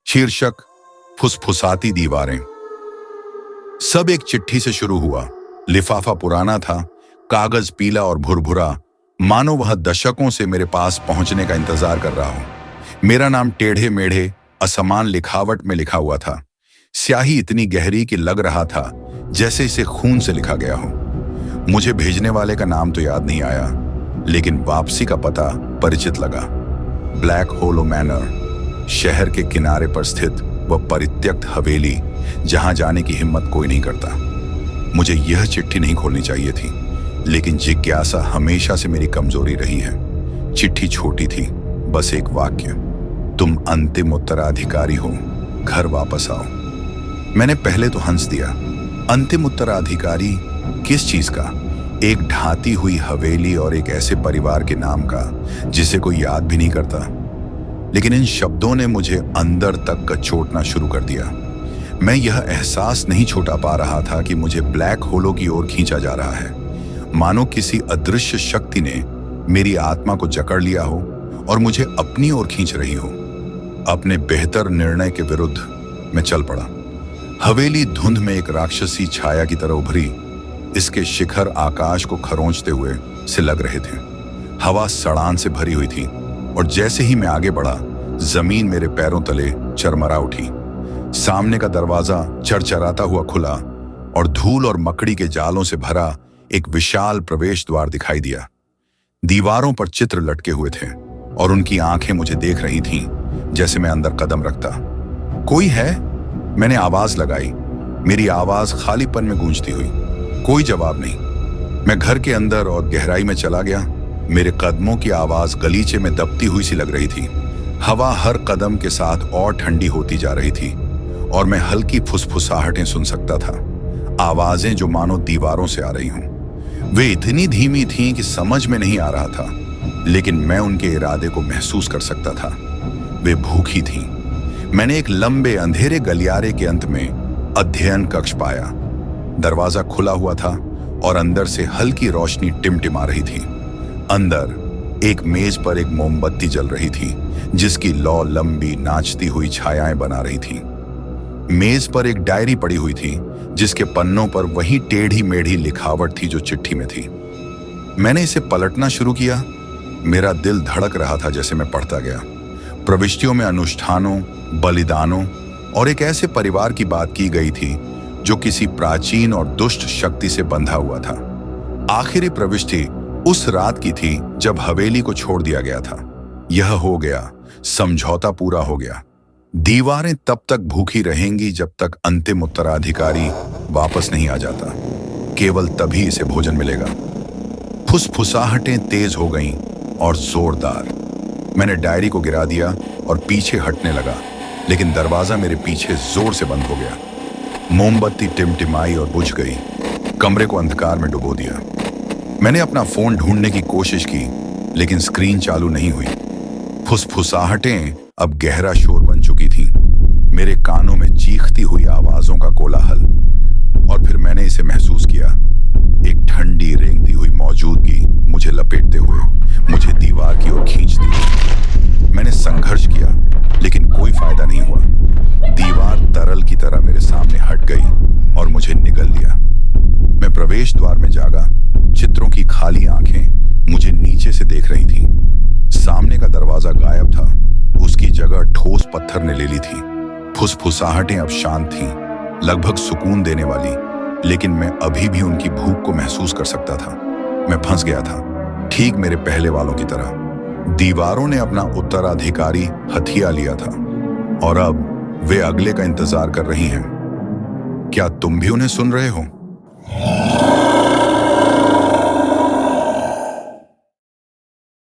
शीर्षक फुसफुसाती दीवारें। सब एक चिट्ठी से शुरू हुआ। लिफाफा पुराना था, कागज पीला और भुरभुरा, मानो वह दशकों से मेरे पास पहुंचने का इंतजार कर रहा हो। मेरा नाम टेढ़े मेढ़े असमान लिखावट में लिखा हुआ था। स्याही इतनी गहरी कि लग रहा था जैसे इसे खून से लिखा गया हो। मुझे भेजने वाले का नाम तो याद नहीं आया, लेकिन वापसी का पता परिचित लगा। ब्लैक होलो मैनर, शहर के किनारे पर स्थित वह परित्यक्त हवेली जहां जाने की हिम्मत कोई नहीं करता। मुझे यह चिट्ठी नहीं खोलनी चाहिए थी, लेकिन जिज्ञासा हमेशा से मेरी कमजोरी रही है। चिट्ठी छोटी थी, बस एक वाक्य, तुम अंतिम उत्तराधिकारी हो, घर वापस आओ। मैंने पहले तो हंस दिया। अंतिम उत्तराधिकारी किस चीज का? एक ढाती हुई हवेली और एक ऐसे परिवार के नाम का जिसे कोई याद भी नहीं करता। लेकिन इन शब्दों ने मुझे अंदर तक कचोटना शुरू कर दिया। मैं यह एहसास नहीं छुटा पा रहा था कि मुझे ब्लैक होलो की ओर खींचा जा रहा है, मानो किसी अदृश्य शक्ति ने मेरी आत्मा को जकड़ लिया हो और मुझे अपनी ओर खींच रही हो। अपने बेहतर निर्णय के विरुद्ध मैं चल पड़ा। हवेली धुंध में एक राक्षसी छाया की तरह उभरी। इसके शिखर आकाश को खरोंचते हुए से लग रहे थे। हवा सड़ान से भरी हुई थी और जैसे ही मैं आगे बढ़ा, जमीन मेरे पैरों तले चरमरा उठी। सामने का दरवाजा चरचराता हुआ खुला और धूल और मकड़ी के जालों से भरा एक विशाल प्रवेश द्वार दिखाई दिया। दीवारों पर चित्र लटके हुए थे और उनकी आंखें मुझे देख रही थीं, जैसे मैं अंदर कदम रखता। कोई है? मैंने आवाज लगाई। मेरी आवाज खालीपन में गूंजती हुई। कोई जवाब नहीं। मैं घर के अंदर और गहराई में चला गया। मेरे कदमों की आवाज गलीचे में दबती हुई सी लग रही थी। हवा हर कदम के साथ और ठंडी होती जा रही थी और मैं हल्की फुसफुसाहटें सुन सकता था, आवाजें जो मानो दीवारों से आ रही हों। वे इतनी धीमी थीं कि समझ में नहीं आ रहा था, लेकिन मैं उनके इरादे को महसूस कर सकता था। वे भूखी थीं। मैंने एक लंबे अंधेरे गलियारे के अंत में अध्ययन कक्ष पाया। दरवाजा खुला हुआ था और अंदर से हल्की रोशनी टिमटिमा रही थी। अंदर एक मेज पर एक मोमबत्ती जल रही थी, जिसकी लौ लंबी नाचती हुई छायाएं बना रही थी। मेज पर एक डायरी पड़ी हुई थी, जिसके पन्नों पर वही टेढ़ी मेढ़ी लिखावट थी जो चिट्ठी में थी। मैंने इसे पलटना शुरू किया। मेरा दिल धड़क रहा था जैसे मैं पढ़ता गया। प्रविष्टियों में अनुष्ठानों, बलिदानों और एक ऐसे परिवार की बात की गई थी जो किसी प्राचीन और दुष्ट शक्ति से बंधा हुआ था। आखिरी प्रविष्टि उस रात की थी जब हवेली को छोड़ दिया गया था। यह हो गया, समझौता पूरा हो गया। दीवारें तब तक भूखी रहेंगी जब तक अंतिम उत्तराधिकारी वापस नहीं आ जाता। केवल तभी इसे भोजन मिलेगा। फुसफुसाहटें तेज हो गईं और जोरदार। मैंने डायरी को गिरा दिया और पीछे हटने लगा, लेकिन दरवाजा मेरे पीछे जोर से बंद हो गया। मोमबत्ती टिमटिमाई और बुझ गई। कमरे को अंधकार में डुबो दिया। मैंने अपना फोन ढूंढने की कोशिश की, लेकिन स्क्रीन चालू नहीं हुई। फुसफुसाहटें अब गहरा शोर बन चुकी थीं। मेरे कानों में चीखती हुई आवाजों का कोलाहल। और फिर मैंने इसे महसूस किया। एक ठंडी रेंगती हुई मौजूदगी मुझे लपेटते हुए मुझे दीवार की ओर खींच दी। मैंने संघर्ष किया, लेकिन कोई फायदा नहीं हुआ। दीवार तरल की तरह मेरे सामने हट गई और मुझे निगल लिया। मैं प्रवेश द्वार में जागा। चित्रों की खाली आंखें मुझे नीचे से देख रही थीं। सामने का दरवाजा गायब था, उसकी जगह ठोस पत्थर ने ले ली थी। फुसफुसाहटें अब शांत थीं, लगभग सुकून देने वाली, लेकिन मैं अभी भी उनकी भूख को महसूस कर सकता था। मैं फंस गया था, ठीक मेरे पहले वालों की तरह। दीवारों ने अपना उत्तराधिकारी हथिया लिया था और अब वे अगले का इंतजार कर रही हैं। क्या तुम भी उन्हें सुन रहे हो?